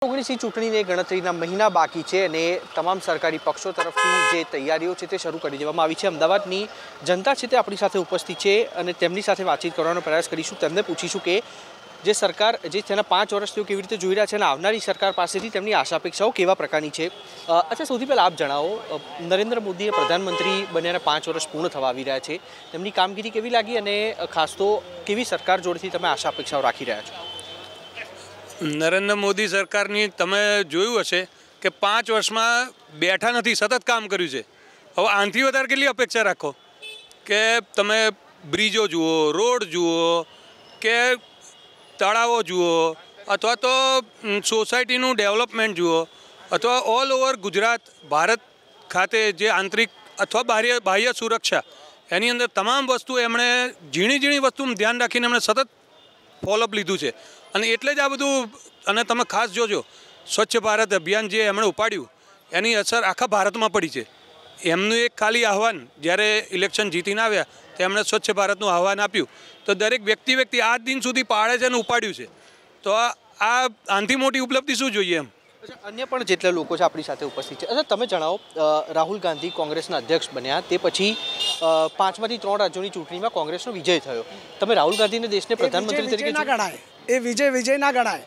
2019ની ચૂંટણીને ગણતરીના મહિના બાકી છે અને તમામ સરકારી પક્ષો તરફથી જે તૈયારીઓ છે તે શરૂ કરી દેવામાં આવી છે। અમદાવાદની જનતા છે તે આપણી સાથે ઉપસ્થિત છે અને તેમની સાથે વાતચીત કરવાનો પ્રયાસ કરીશું। તેમને પૂછીશું કે જે સરકાર જે તેના 5 વર્ષ તેઓ કેવી રીતે જોઈ રહ્યા છે અને આવનારી સરકાર પાસેથી તેમની આશા અપેક્ષાઓ કેવા પ્રકારની છે। અચ્છા, સૌથી પહેલાં આપ જણાવો, નરેન્દ્ર મોદીએ પ્રધાનમંત્રી બન્યાના 5 વર્ષ પૂર્ણ થવા આવી રહ્યા છે, તેમની કામગીરી કેવી લાગી અને ખાસ તો કેવી સરકાર જોડેથી તમે આશા અપેક્ષાઓ રાખી રહ્યા છો? નરેન્દ્ર મોદી સરકારની તમે જોયું હશે કે 5 વર્ષમાં બેઠા નથી, સતત કામ કર્યું છે। હવે આનાથી વધારે કેટલી અપેક્ષા રાખો કે તમે બ્રિજો જુઓ, રોડ જુઓ કે તળાવો જુઓ અથવા તો સોસાયટીનું ડેવલપમેન્ટ જુઓ અથવા ઓલ ઓવર ગુજરાત ભારત ખાતે જે આંતરિક અથવા બાહ્ય સુરક્ષા એની અંદર તમામ વસ્તુ એમણે ઝીણી વસ્તુનું ધ્યાન રાખીને એમણે સતત ફોલોઅપ લીધું છે અને એટલે જ આ બધું। અને તમે ખાસ જોજો, સ્વચ્છ ભારત અભિયાન જે એમણે ઉપાડ્યું એની અસર આખા ભારતમાં પડી છે। એમનું એક ખાલી આહવાન જ્યારે ઇલેક્શન જીતીને આવ્યા તો એમણે સ્વચ્છ ભારતનું આહવાન આપ્યું તો દરેક વ્યક્તિ આજ દિન સુધી પાળે છે અને ઉપાડ્યું છે। તો આ આનાથી મોટી ઉપલબ્ધિ શું જોઈએ એમ। અન્ય પણ જેટલા લોકો છે આપણી સાથે ઉપસ્થિત છે। અચ્છા, તમે જણાવો, રાહુલ ગાંધી કોંગ્રેસના અધ્યક્ષ બન્યા તે પછી 5માંથી 3 રાજ્યોની ચૂંટણીમાં કોંગ્રેસનો વિજય થયો। તમે રાહુલ ગાંધીને દેશને પ્રધાનમંત્રી તરીકે ના ગણાય, એ વિજય ના ગણાય,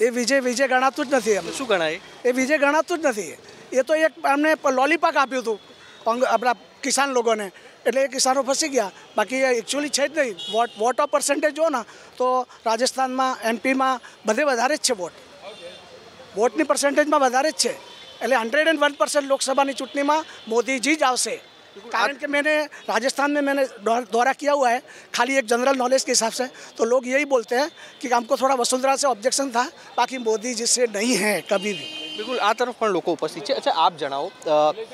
એ વિજય ગણાતું જ નથી। એમ શું ગણાય? એ વિજય ગણાતું જ નથી। એ તો એક એમને લોલીપાક આપ્યું હતું આપણા કિસાન લોકોને, એટલે એ કિસાનો ફસી ગયા। બાકી એકચ્યુઅલી છે જ નહીં। વોટ ઓફ પર્સન્ટેજ જો ને તો રાજસ્થાનમાં, એમપીમાં બધે વધારે જ છે વોટની પર્સન્ટેજમાં વધારે જ છે। એટલે 101% લોકસભાની ચૂંટણીમાં मोदी જ આવશે। कारण कि राजस्थान में मैंने दौरा किया हुआ है, खाली एक जनरल नॉलेज के हिसाब से, तो लोग यही बोलते हैं कि हमको थोड़ा वसुंधरा से ऑब्जेक्शन था, बाकी मोदी जी से नहीं है कभी भी। बिल्कुल, आ तरफ पण लोको उपस्थित है। अच्छा, आप जणाવો,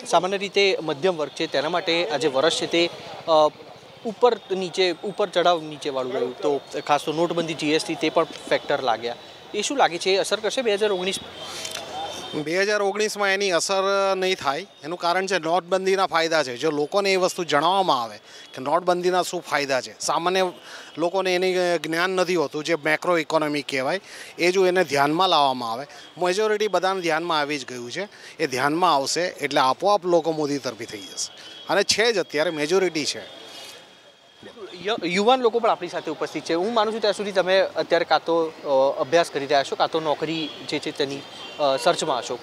सामान्य रीते मध्यम वर्ग है तेना माटे आ जे वर्ष है ते ऊपर चढ़ाव नीचे वाळुं रह्युं, तो खास तो नोटबंदी, जीएसटी ते पण फैक्टर लाग्या। ए शुं लागे छे, असर करशे 2019 એની અસર નહીં થાય। એનું કારણ છે નોટબંધીના ફાયદા છે। જો લોકોને એ વસ્તુ જણાવવામાં આવે કે નોટબંધીના શું ફાયદા છે, સામાન્ય લોકોને એની જ્ઞાન નથી હોતું, જે મેક્રો ઇકોનોમી કહેવાય, એ જો એને ધ્યાનમાં લાવવામાં આવે, મેજોરિટી બધાને ધ્યાનમાં આવી જ ગયું છે, એ ધ્યાનમાં આવશે એટલે આપોઆપ લોકો મોદી તરફી થઈ જશે અને છે જ અત્યારે મેજોરિટી છે। યુવાન લોકો પણ આપણી સાથે ઉપસ્થિત છે। હું માનું છું ત્યાં સુધી તમે અત્યારે કાં તો અભ્યાસ કરી રહ્યા છો કાં તો નોકરી જે છે તેની સર્ચમાં હશો।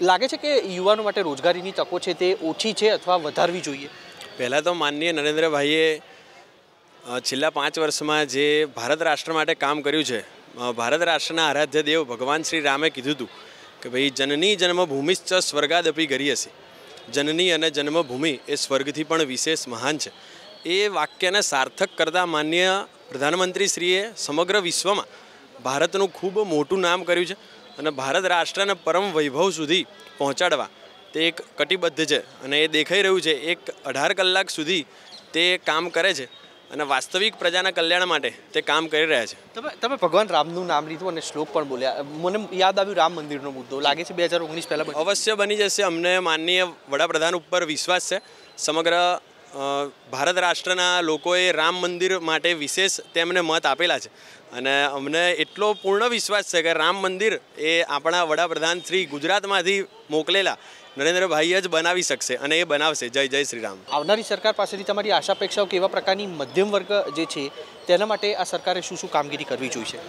લાગે છે કે યુવાનો માટે રોજગારીની તકો છે તે ઓછી છે અથવા વધારવી જોઈએ? પહેલાં તો માનનીય નરેન્દ્રભાઈએ છેલ્લા 5 વર્ષમાં જે ભારત રાષ્ટ્ર માટે કામ કર્યું છે, ભારત રાષ્ટ્રના આરાધ્ય દેવ ભગવાન શ્રી રામે કીધું હતું કે ભાઈ જનની જન્મભૂમિશ્ચ સ્વર્ગાદપી ગરીયસી, જનની અને જન્મભૂમિ એ સ્વર્ગથી પણ વિશેષ મહાન છે। એ વાક્યને સાર્થક કરતાં માનનીય પ્રધાનમંત્રીશ્રીએ સમગ્ર વિશ્વમાં ભારતનું ખૂબ મોટું નામ કર્યું છે અને ભારત રાષ્ટ્રને પરમ વૈભવ સુધી પહોંચાડવા તે એક કટિબદ્ધ છે અને એ દેખાઈ રહ્યું છે। 18 કલાક સુધી તે કામ કરે છે અને વાસ્તવિક પ્રજાના કલ્યાણ માટે તે કામ કરી રહ્યા છે। તમે ભગવાન રામનું નામ લીધું અને શ્લોક પણ બોલ્યા, મને યાદ આવ્યું રામ મંદિરનો મુદ્દો। લાગે છે 2019 પહેલાં અવશ્ય બની જશે। અમને માનનીય વડાપ્રધાન ઉપર વિશ્વાસ છે। સમગ્ર ભારત રાષ્ટ્રના લોકોએ રામ મંદિર માટે વિશેષ તેમને મત આપેલા છે અને અમને એટલો પૂર્ણ વિશ્વાસ છે કે રામ મંદિર એ આપણા વડાપ્રધાન શ્રી ગુજરાતમાંથી મોકલેલા નરેન્દ્રભાઈ જ બનાવી શકશે અને એ બનાવશે। જય જય શ્રી રામ। આવનારી સરકાર પાસેથી તમારી આશા અપેક્ષાઓ કેવા પ્રકારની, મધ્યમ વર્ગ જે છે તેના માટે આ સરકારે શું કામગીરી કરવી જોઈએ?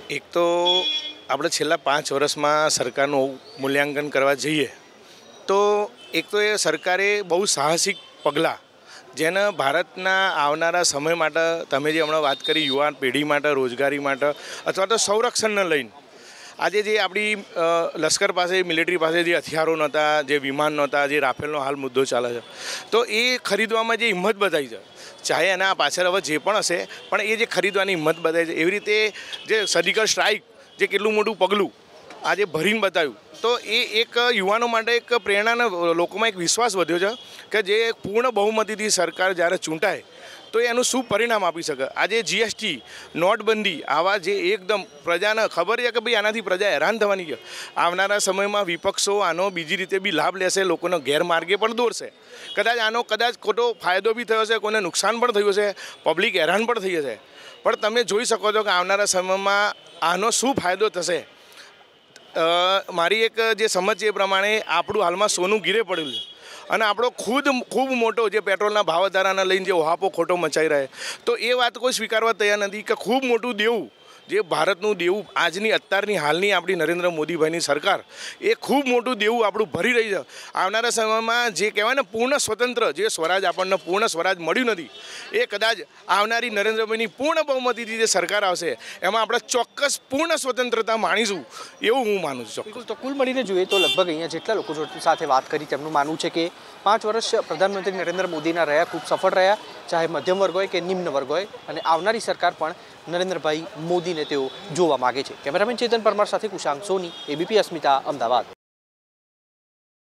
એક તો આપણે છેલ્લા 5 વર્ષમાં સરકારનું મૂલ્યાંકન કરવા જઈએ તો એક તો એ સરકારે બહુ સાહસિક પગલાં, જેને ભારતના આવનારા સમય માટે, તમે જે હમણાં વાત કરી યુવાન પેઢી માટે, રોજગારી માટે અથવા તો સંરક્ષણને લઈને, આજે જે આપણી લશ્કર પાસે, મિલિટરી પાસે જે હથિયારો નહોતા, જે વિમાન નહોતા, જે રાફેલનો હાલ મુદ્દો ચાલે છે, તો એ ખરીદવામાં જે હિંમત બતાવી છે, ચાહે એના પાછળ હવે જે પણ હશે પણ એ જે ખરીદવાની હિંમત બતાવી છે, એવી રીતે જે સર્જિકલ સ્ટ્રાઇક જે કેટલું મોટું પગલું આજે ભરીને બતાવ્યું, તો એ એક યુવાનો માટે એક પ્રેરણાને લોકોમાં એક વિશ્વાસ વધ્યો છે કે જે પૂર્ણ બહુમતીથી સરકાર જ્યારે ચૂંટાય તો એનું શું પરિણામ આપી શકે। આજે જીએસટી, નોટબંધી, આવા જે એકદમ પ્રજાને ખબર છે કે ભાઈ આનાથી પ્રજા હેરાન થવાની છે। આવનારા સમયમાં વિપક્ષો આનો બીજી રીતે બી લાભ લેશે, લોકોને ગેરમાર્ગે પણ દોરશે। આનો ખોટો ફાયદો બી થયો છે, કોઈને નુકસાન પણ થયું છે, પબ્લિક હેરાન પણ થઈ જશે। પણ તમે જોઈ શકો છો કે આવનારા સમયમાં આનો શું ફાયદો થશે મારી એક જે સમજ છે એ પ્રમાણે આપણું હાલમાં સોનું ગીરે પડેલું છે અને આપણો ખૂબ મોટો જે પેટ્રોલના ભાવ વધારાને લઈને જે ઓહાપો ખોટો મચાઈ રહે, તો એ વાત કોઈ સ્વીકારવા તૈયાર નથી કે ખૂબ મોટું દેવું જે ભારતનું દેવું આજની અત્યારની હાલની આપણી નરેન્દ્ર મોદીભાઈની સરકાર એ ખૂબ મોટું દેવું આપણું ભરી રહી છે. આવનારા સમયમાં જે કહેવાય ને પૂર્ણ સ્વતંત્ર જે સ્વરાજ આપણને પૂર્ણ સ્વરાજ મળ્યું નથી, એ કદાચ આવનારી નરેન્દ્રભાઈની પૂર્ણ બહુમતીથી જે સરકાર આવશે એમાં આપણે ચોક્કસ પૂર્ણ સ્વતંત્રતા માણીશું એવું હું માનું છું. બિલકુલ. તો કુલ મળીને જોઈએ તો લગભગ અહીંયા જેટલા લોકો સાથે વાત કરી તેમનું માનવું છે કે 5 વર્ષ પ્રધાનમંત્રી નરેન્દ્ર મોદીના રહ્યા ખૂબ સફળ રહ્યા, ચાહે મધ્યમ વર્ગ હોય કે નિમ્ન વર્ગ હોય, અને આવનારી સરકાર પણ નરેન્દ્રભાઈ મોદીને તેઓ જોવા માગે છે. કેમેરામેન ચેતન પરમાર સાથે કુશાંક સોની, એબીપી અસ્મિતા, અમદાવાદ.